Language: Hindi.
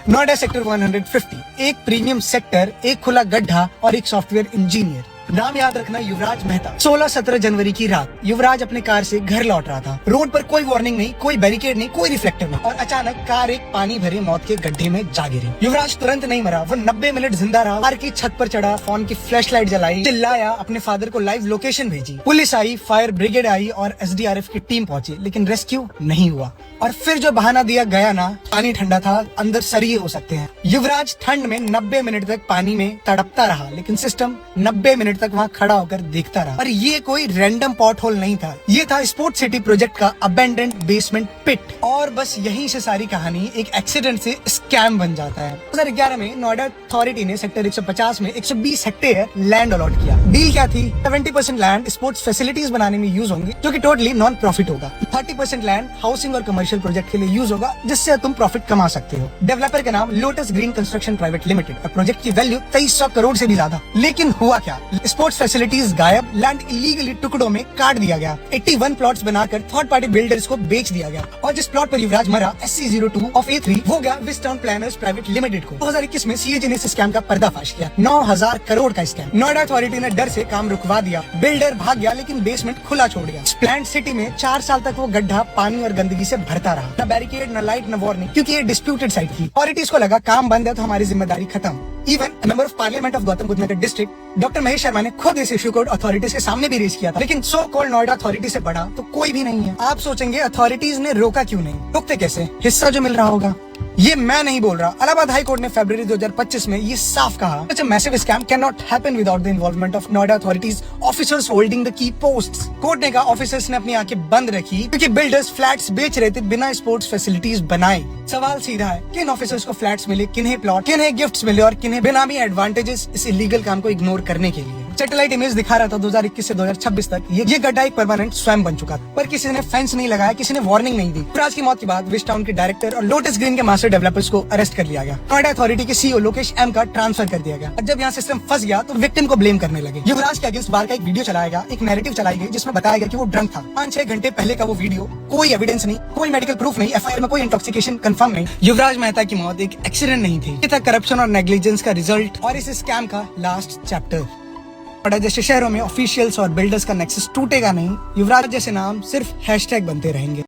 नोएडा सेक्टर 150, एक प्रीमियम सेक्टर, एक खुला गड्ढा और एक सॉफ्टवेयर इंजीनियर। नाम याद रखना, युवराज मेहता। 16-17 जनवरी की रात युवराज अपने कार से घर लौट रहा था। रोड पर कोई वार्निंग नहीं, कोई बैरिकेड नहीं, कोई रिफ्लेक्टर नहीं, और अचानक कार एक पानी भरे मौत के गड्ढे में जा गिरी। युवराज तुरंत नहीं मरा, वो 90 मिनट जिंदा रहा। कार की छत पर चढ़ा, फोन की फ्लैशलाइट जलाई, चिल्लाया, अपने फादर को लाइव लोकेशन भेजी। पुलिस आई, फायर ब्रिगेड आई और SDRF की टीम पहुंची, लेकिन रेस्क्यू नहीं हुआ। और फिर जो बहाना दिया गया ना, पानी ठंडा था, अंदर सरिये हो सकते हैं। युवराज ठंड में 90 मिनट तक पानी में तड़पता रहा, लेकिन सिस्टम 90 मिनट तक वहाँ खड़ा होकर देखता रहा। और ये कोई रैंडम पॉट होल नहीं था, ये था स्पोर्ट सिटी प्रोजेक्ट का अबेंडेंड बेसमेंट पिट। और बस यहीं से सारी कहानी एक एक्सीडेंट से स्कैम बन जाता है। 2011 में नोएडा अथॉरिटी ने सेक्टर 150 में 120 हेक्टेयर लैंड अलॉट किया। डील क्या थी? 70% लैंड स्पोर्ट्स फैसिलिटीज बनाने में यूज होंगे, जो कि टोटली नॉन प्रॉफिट होगा। 30% लैंड हाउसिंग और कमर्शियल प्रोजेक्ट के लिए यूज होगा, जिससे तुम प्रॉफिट कमा सकते हो। डेवलपर का नाम lotus green construction private limited और प्रोजेक्ट की वैल्यू 2300 करोड़ से भी ज्यादा। लेकिन हुआ क्या? स्पोर्ट्स फैसिलिटीज गायब, लैंड इलीगली टुकड़ों में काट दिया गया, 81 प्लॉट्स बनाकर थर्ड पार्टी बिल्डर्स को बेच दिया गया। और जिस प्लॉट पर युवराज मरा, SC02 ऑफ A3, वो गया विस्टाउन प्लानर्स प्राइवेट लिमिटेड को। 2021 में CAG ने इस स्कैम का पर्दाफाश किया। 9000 करोड़ का स्कैम। नोएडा अथॉरिटी ने डर से काम रुकवा दिया, बिल्डर भाग गया, लेकिन बेसमेंट खुला छोड़ गया। प्लांट सिटी में 4 साल तक वो गड्ढा पानी और गंदगी से भरता रहा। न बैरिकेड, न लाइट, न वार्निंग, क्योंकि ये डिस्प्यूटेड साइट थी। अथॉरिटीज को लगा काम बंद है तो हमारी जिम्मेदारी खत्म। Even member of parliament of Gautam Buddha Nagar district doctor Mahesh Sharma ने खुद इस इशू को अथॉरिटीज के सामने भी रेज किया था, लेकिन सो कॉल्ड नोएडा अथॉरिटी से बड़ा तो कोई भी नहीं है। आप सोचेंगे अथॉरिटीज ने रोका क्यों नहीं? रोकते कैसे? हिस्सा जो मिल रहा होगा। ये मैं नहीं बोल रहा, इलाहाबाद हाई कोर्ट ने फरवरी 2025 में ये साफ कहा, such a massive scam cannot happen without the involvement of Noida authorities officers holding the key posts। Court ने कहा ऑफिसर्स ने अपनी आंखें बंद रखी, क्योंकि बिल्डर्स फ्लैट्स बेच रहे थे बिना स्पोर्ट्स फैसिलिटीज बनाए। सवाल सीधा है, किन ऑफिसर्स को फ्लैट्स मिले, किन्हें प्लॉट, किन्हें गिफ्ट्स मिले और किन्हें बेनामी एडवांटेजेस इस इलीगल काम को इग्नोर करने के लिए। सैटेलाइट इमेज दिखा रहा था 2021 से 2026 तक ये गड्ढा एक परमानेंट स्वयं बन चुका था, पर किसी ने फेंस नहीं लगाया, किसी ने वार्निंग नहीं दी। युवराज की मौत के बाद विश टाउन के डायरेक्टर और लोटस ग्रीन के मास्टर डेवलपर्स को अरेस्ट कर लिया गया। नोएडा अथॉरिटी के CEO लोकेश M का ट्रांसफर कर दिया गया। और जब यहाँ सिस्टम फंस गया तो विक्टिम को ब्लेम करने लगे। युवराज के अगेंस्ट बार का एक वीडियो चलाया गया, एक नैरेटिव चलाई गई, जिसमें बताया गया कि वो ड्रंक था। 5-6 घंटे पहले का वो वीडियो, कोई एविडेंस नहीं, कोई मेडिकल प्रूफ नहीं, FIR में कोई इंटॉक्सिकेशन कंफर्म नहीं। युवराज मेहता की मौत एक एक्सीडेंट नहीं थी, ये था करप्शन और नेग्लिजेंस का रिजल्ट और इस स्कैम का लास्ट चैप्टर। जैसे शहरों में ऑफिशियल्स और बिल्डर्स का नेक्सस टूटेगा नहीं, युवराज जैसे नाम सिर्फ हैशटैग बनते रहेंगे।